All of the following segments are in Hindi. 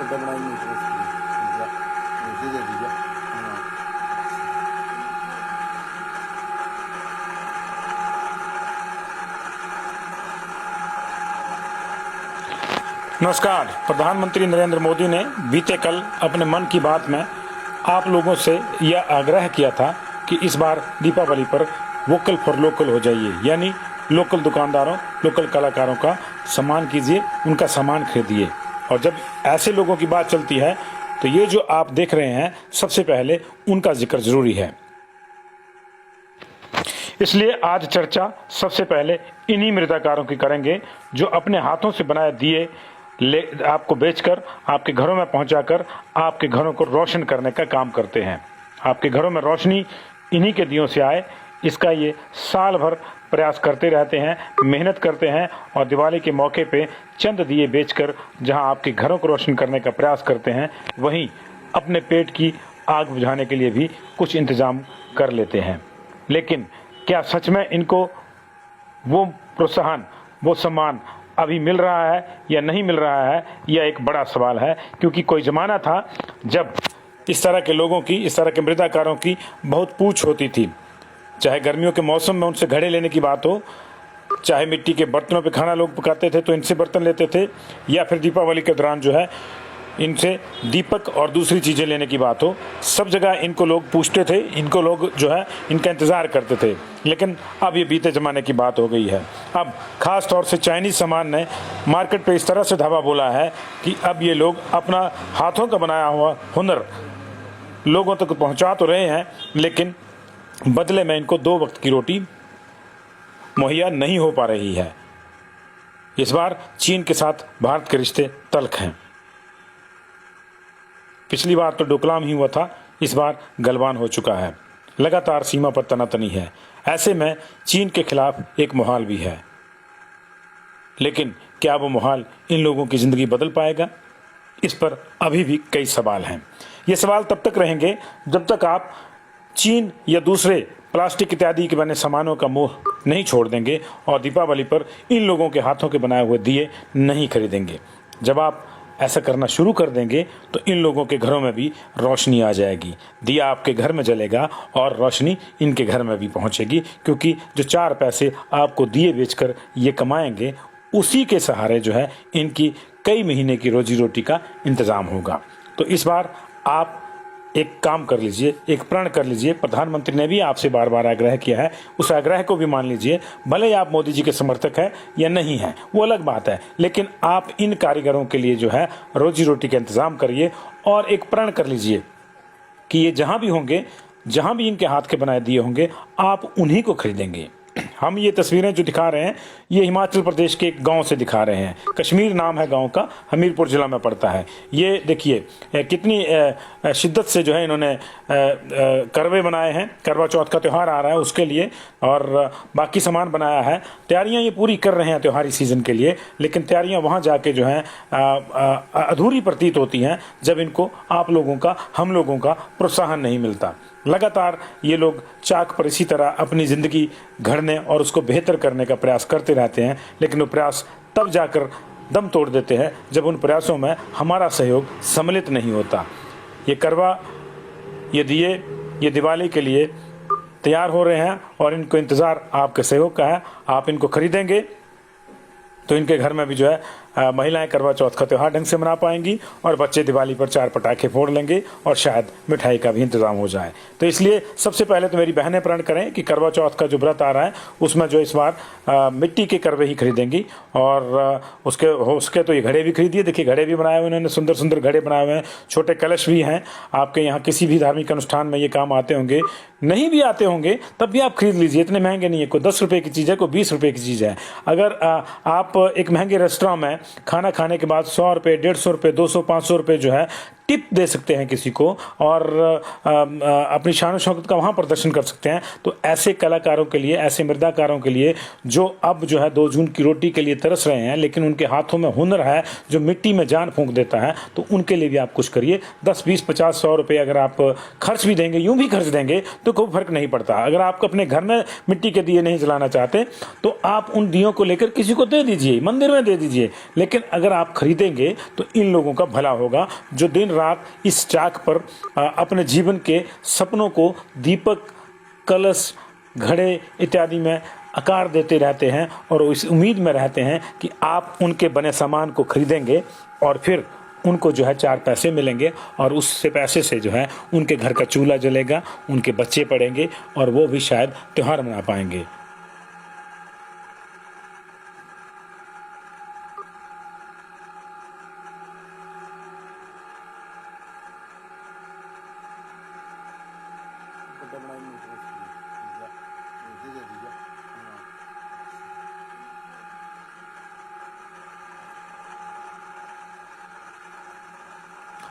फोटो बनाई मुझे दे दीजिए। हाँ। नमस्कार। प्रधानमंत्री नरेंद्र मोदी ने बीते कल अपने मन की बात में आप लोगों से यह आग्रह किया था कि इस बार दीपावली पर वोकल फॉर लोकल हो जाइए, यानी लोकल दुकानदारों, लोकल कलाकारों का सम्मान कीजिए, उनका सामान खरीदिए। और जब ऐसे लोगों की बात चलती है तो ये जो आप देख रहे हैं, सबसे पहले उनका जिक्र जरूरी है। इसलिए आज चर्चा सबसे पहले इन्हीं मृदाकारों की करेंगे जो अपने हाथों से बनाए दिए आपको बेचकर, आपके घरों में पहुंचाकर आपके घरों को रोशन करने का काम करते हैं। आपके घरों में रोशनी इन्हीं के दियों से आए, इसका ये साल भर प्रयास करते रहते हैं, मेहनत करते हैं और दिवाली के मौके पे चंद दिए बेचकर जहां आपके घरों को रोशन करने का प्रयास करते हैं, वहीं अपने पेट की आग बुझाने के लिए भी कुछ इंतजाम कर लेते हैं। लेकिन क्या सच में इनको वो प्रोत्साहन, वो सम्मान अभी मिल रहा है या नहीं मिल रहा है, यह एक बड़ा सवाल है। क्योंकि कोई ज़माना था जब इस तरह के लोगों की, इस तरह के मृदाकारों की बहुत पूछ होती थी। चाहे गर्मियों के मौसम में उनसे घड़े लेने की बात हो, चाहे मिट्टी के बर्तनों पे खाना लोग पकाते थे तो इनसे बर्तन लेते थे, या फिर दीपावली के दौरान जो है इनसे दीपक और दूसरी चीज़ें लेने की बात हो, सब जगह इनको लोग पूछते थे, इनको लोग जो है इनका इंतज़ार करते थे। लेकिन अब ये बीते ज़माने की बात हो गई है। अब ख़ास तौर से चाइनीज़ सामान ने मार्केट पे इस तरह से धावा बोला है कि अब ये लोग अपना हाथों का बनाया हुआ हुनर लोगों तक पहुंचा तो रहे हैं, लेकिन बदले में इनको 2 वक्त की रोटी मुहैया नहीं हो पा रही है। इस बार चीन के साथ भारत के रिश्ते तल्ख हैं। पिछली बार तो डोकलाम ही हुआ था, इस बार गलवान हो चुका है। लगातार सीमा पर तनातनी है। ऐसे में चीन के खिलाफ एक मुहाल भी है। लेकिन क्या वो मुहाल इन लोगों की ज़िंदगी बदल पाएगा? इस पर अभी भी कई सवाल हैं। ये सवाल तब तक रहेंगे जब तक आप चीन या दूसरे प्लास्टिक इत्यादि के बने सामानों का मोह नहीं छोड़ देंगे और दीपावली पर इन लोगों के हाथों के बनाए हुए दिए नहीं खरीदेंगे। जब आप ऐसा करना शुरू कर देंगे तो इन लोगों के घरों में भी रोशनी आ जाएगी। दिया आपके घर में जलेगा और रोशनी इनके घर में भी पहुंचेगी, क्योंकि जो 4 पैसे आपको दिए बेचकर ये कमाएंगे, उसी के सहारे जो है इनकी कई महीने की रोजी रोटी का इंतज़ाम होगा। तो इस बार आप एक काम कर लीजिए, एक प्रण कर लीजिए। प्रधानमंत्री ने भी आपसे बार बार आग्रह किया है, उस आग्रह को भी मान लीजिए। भले ही आप मोदी जी के समर्थक हैं या नहीं हैं, वो अलग बात है, लेकिन आप इन कारीगरों के लिए जो है रोजी रोटी का इंतज़ाम करिए और एक प्रण कर लीजिए कि ये जहाँ भी होंगे, जहाँ भी इनके हाथ के बनाए दिए होंगे, आप उन्हीं को खरीदेंगे। हम ये तस्वीरें जो दिखा रहे हैं, ये हिमाचल प्रदेश के एक गांव से दिखा रहे हैं। कश्मीर नाम है गांव का, हमीरपुर जिला में पड़ता है। ये देखिए कितनी शिद्दत से जो है इन्होंने करवे बनाए हैं। करवा चौथ का त्यौहार आ रहा है उसके लिए, और बाकी सामान बनाया है। तैयारियां ये पूरी कर रहे हैं त्योहारी सीज़न के लिए, लेकिन तैयारियां वहाँ जाके जो है अधूरी प्रतीत होती हैं जब इनको आप लोगों का, हम लोगों का प्रोत्साहन नहीं मिलता। लगातार ये लोग चाक पर इसी तरह अपनी ज़िंदगी घड़ने और उसको बेहतर करने का प्रयास करते रहते हैं, लेकिन वो प्रयास तब जाकर दम तोड़ देते हैं जब उन प्रयासों में हमारा सहयोग सम्मिलित नहीं होता। ये करवा, ये दिए, ये दिवाली के लिए तैयार हो रहे हैं और इनको इंतज़ार आपके सहयोग का है। आप इनको खरीदेंगे तो इनके घर में भी जो है महिलाएं करवा चौथ का त्यौहार ढंग से मना पाएंगी और बच्चे दिवाली पर 4 पटाखे फोड़ लेंगे और शायद मिठाई का भी इंतजाम हो जाए। तो इसलिए सबसे पहले तो मेरी बहनें प्रण करें कि करवा चौथ का जो व्रत आ रहा है उसमें जो इस बार मिट्टी के करवे ही खरीदेंगी, और उसके तो ये घड़े भी खरीदिए। देखिए घड़े भी बनाए हुए उन्होंने, सुंदर सुंदर घड़े बनाए हुए हैं। छोटे कलश भी हैं। आपके यहाँ किसी भी धार्मिक अनुष्ठान में ये काम आते होंगे, नहीं भी आते होंगे तब भी आप खरीद लीजिए। इतने महंगे नहीं है, कोई 10 रुपये की चीज़ है, कोई 20 रुपये की चीज़ है। अगर आप एक महंगे रेस्टोरेंट में खाना खाने के बाद 100 रुपये, 150 रुपये, 200, 500 रुपये जो है टिप दे सकते हैं किसी को और अपनी शान शौकत का वहाँ प्रदर्शन कर सकते हैं। तो ऐसे कलाकारों के लिए, ऐसे मृदाकारों के लिए जो अब जो है 2 जून की रोटी के लिए तरस रहे हैं, लेकिन उनके हाथों में हुनर है जो मिट्टी में जान फूंक देता है, तो उनके लिए भी आप कुछ करिए। 10, 20, 50, 100 रुपये अगर आप खर्च भी देंगे, यूं भी खर्च देंगे तो कोई फर्क नहीं पड़ता। अगर आप अपने घर में मिट्टी के दिए नहीं जलाना चाहते तो आप उन दियों को लेकर किसी को दे दीजिए, मंदिर में दे दीजिए। लेकिन अगर आप खरीदेंगे तो इन लोगों का भला होगा जो दिन रात इस चाक पर अपने जीवन के सपनों को दीपक, कलश, घड़े इत्यादि में आकार देते रहते हैं और इस उम्मीद में रहते हैं कि आप उनके बने सामान को खरीदेंगे और फिर उनको जो है 4 पैसे मिलेंगे और उससे पैसे से जो है उनके घर का चूल्हा जलेगा, उनके बच्चे पढ़ेंगे और वो भी शायद त्योहार मना पाएंगे।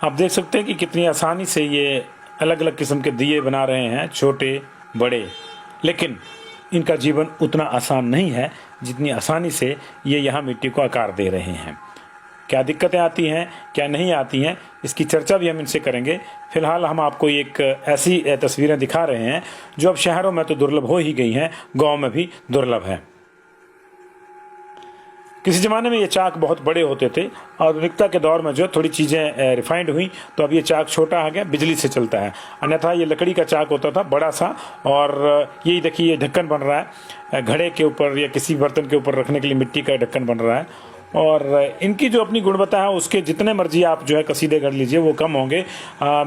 आप देख सकते हैं कि कितनी आसानी से ये अलग अलग किस्म के दिए बना रहे हैं, छोटे बड़े, लेकिन इनका जीवन उतना आसान नहीं है जितनी आसानी से ये यहाँ मिट्टी को आकार दे रहे हैं। क्या दिक्कतें आती हैं, क्या नहीं आती हैं, इसकी चर्चा भी हम इनसे करेंगे। फिलहाल हम आपको एक ऐसी तस्वीरें दिखा रहे हैं जो अब शहरों में तो दुर्लभ हो ही गई हैं, गाँव में भी दुर्लभ है। किसी ज़माने में ये चाक बहुत बड़े होते थे, आधुनिकता के दौर में जो थोड़ी चीज़ें रिफाइंड हुई तो अब ये चाक छोटा आ गया, बिजली से चलता है। अन्यथा ये लकड़ी का चाक होता था बड़ा सा, और यही देखिए ये ढक्कन बन रहा है घड़े के ऊपर या किसी बर्तन के ऊपर रखने के लिए मिट्टी का ढक्कन बन रहा है। और इनकी जो अपनी गुणवत्ता है उसके जितने मर्जी आप जो है कसीदे कर लीजिए वो कम होंगे।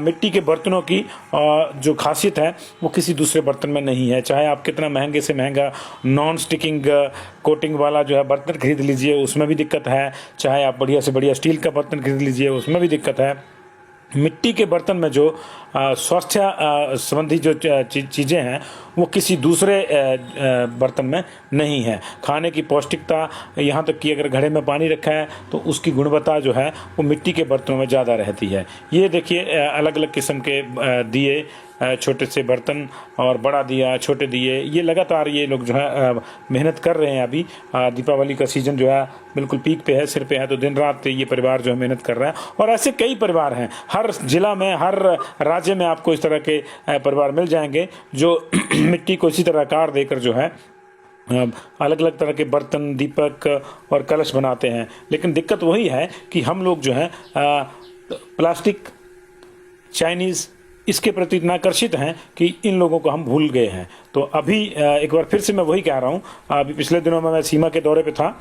मिट्टी के बर्तनों की जो खासियत है वो किसी दूसरे बर्तन में नहीं है। चाहे आप कितना महंगे से महंगा नॉन स्टिकिंग कोटिंग वाला जो है बर्तन खरीद लीजिए उसमें भी दिक्कत है, चाहे आप बढ़िया से बढ़िया स्टील का बर्तन खरीद लीजिए उसमें भी दिक्कत है। मिट्टी के बर्तन में जो स्वास्थ्य संबंधी जो चीज़ें हैं वो किसी दूसरे बर्तन में नहीं है। खाने की पौष्टिकता, यहाँ तक कि अगर घड़े में पानी रखा है तो उसकी गुणवत्ता जो है वो मिट्टी के बर्तनों में ज़्यादा रहती है। ये देखिए अलग अलग किस्म के दिए, छोटे से बर्तन और बड़ा दिया, छोटे दिए, ये लगातार ये लोग जो है मेहनत कर रहे हैं। अभी दीपावली का सीज़न जो है बिल्कुल पीक पे है, सिर पे है, तो दिन रात ये परिवार जो है मेहनत कर रहा है। और ऐसे कई परिवार हैं, हर जिला में, हर राज्य में आपको इस तरह के परिवार मिल जाएंगे जो मिट्टी को इसी तरह आकार देकर जो है अलग अलग तरह के बर्तन, दीपक और कलश बनाते हैं। लेकिन दिक्कत वही है कि हम लोग जो है प्लास्टिक, चाइनीज़, इसके प्रति इतना आकर्षित हैं कि इन लोगों को हम भूल गए हैं। तो अभी एक बार फिर से मैं वही कह रहा हूँ, अभी पिछले दिनों में मैं सीमा के दौरे पे था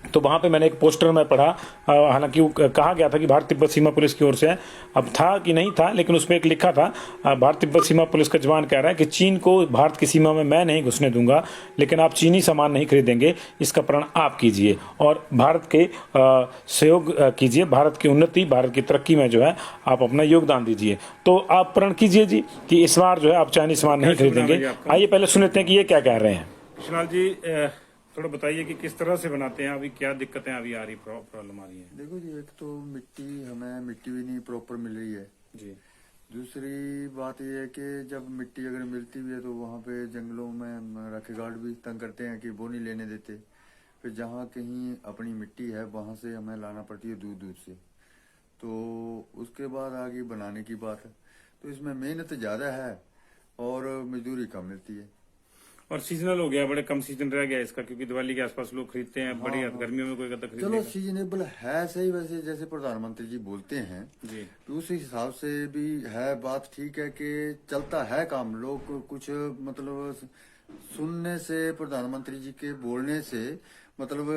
तो वहाँ पे मैंने एक पोस्टर में पढ़ा, हालांकि वो कहा गया था कि भारत तिब्बत सीमा पुलिस की ओर से है, अब था कि नहीं था, लेकिन उसमें एक लिखा था भारत तिब्बत सीमा पुलिस का जवान कह रहा है कि चीन को भारत की सीमा में मैं नहीं घुसने दूंगा, लेकिन आप चीनी सामान नहीं खरीदेंगे, इसका प्रण आप कीजिए और भारत के सहयोग कीजिए, भारत की उन्नति, भारत की तरक्की में जो है आप अपना योगदान दीजिए। तो आप प्रण कीजिए जी कि इस बार जो है आप चाइनीज सामान नहीं खरीदेंगे। आइए पहले सुनते हैं कि ये क्या कह रहे हैं। कृष्णलाल जी, थोड़ा बताइए कि किस तरह से बनाते हैं, अभी क्या दिक्कतें अभी आ रही, प्रॉब्लम आ रही है? देखो जी, एक तो हमें मिट्टी भी नहीं प्रॉपर मिल रही है जी। दूसरी बात यह है कि जब मिट्टी अगर मिलती भी है तो वहाँ पे जंगलों में रखे गार्ड भी तंग करते हैं कि वो नहीं लेने देते। फिर जहाँ कहीं अपनी मिट्टी है वहाँ से हमें लाना पड़ती है दूर दूर से। तो उसके बाद आगे बनाने की बात है, तो इसमें मेहनत ज़्यादा है और मजदूरी कम मिलती है। और सीजनल हो गया, बड़े कम सीजन रह गया इसका, क्योंकि दिवाली के आसपास लोग खरीदते हैं। बड़ी गर्मियों में कोई कदर खरीदेगा? चलो सीजनेबल है सही, वैसे जैसे प्रधानमंत्री जी बोलते हैं जी, तो उस हिसाब से भी है बात, ठीक है कि चलता है काम। लोग कुछ मतलब सुनने से, प्रधानमंत्री जी के बोलने से मतलब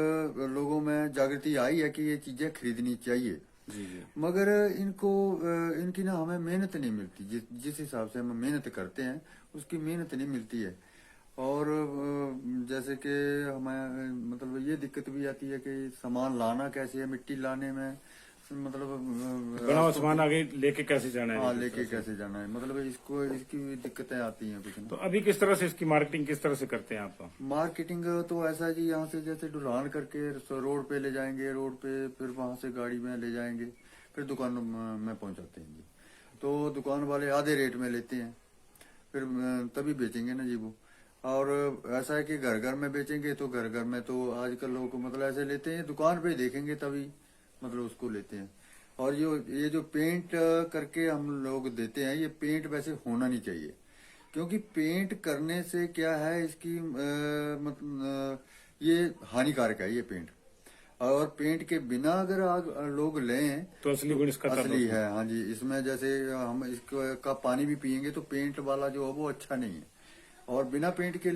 लोगों में जागृति आई है कि ये चीजें खरीदनी चाहिए। जी, जी। मगर इनकी ना हमें मेहनत नहीं मिलती, जिस हिसाब से हम मेहनत करते हैं उसकी मेहनत नहीं मिलती है। और जैसे कि हमें मतलब ये दिक्कत भी आती है कि सामान लाना कैसे है, मिट्टी लाने में मतलब बड़ा हुआ सामान आगे लेके कैसे जाना है? हाँ, लेके कैसे जाना है, मतलब इसकी भी दिक्कतें आती हैं कुछ ना। तो अभी किस तरह से इसकी मार्केटिंग किस तरह से करते हैं आप? मार्केटिंग तो ऐसा है कि यहाँ से जैसे ढुलान करके रोड पे ले जाएंगे, रोड पे फिर वहां से गाड़ी में ले जाएंगे, फिर दुकान में पहुंचाते हैं जी। तो दुकान वाले आधे रेट में लेते हैं, फिर तभी बेचेंगे ना जी वो। और ऐसा है कि घर घर में बेचेंगे तो घर घर में तो आजकल लोग मतलब ऐसे लेते हैं, दुकान पे देखेंगे तभी मतलब उसको लेते हैं। और ये जो पेंट करके हम लोग देते हैं, ये पेंट वैसे होना नहीं चाहिए, क्योंकि पेंट करने से क्या है इसकी मतलब ये हानिकारक है ये पेंट। और पेंट के बिना अगर लोग लें तो असली गुण इसका तब असली है। हाँ जी, इसमें जैसे हम इसका पानी भी पियेंगे तो पेंट वाला जो है वो अच्छा नहीं है, और बिना पेंट के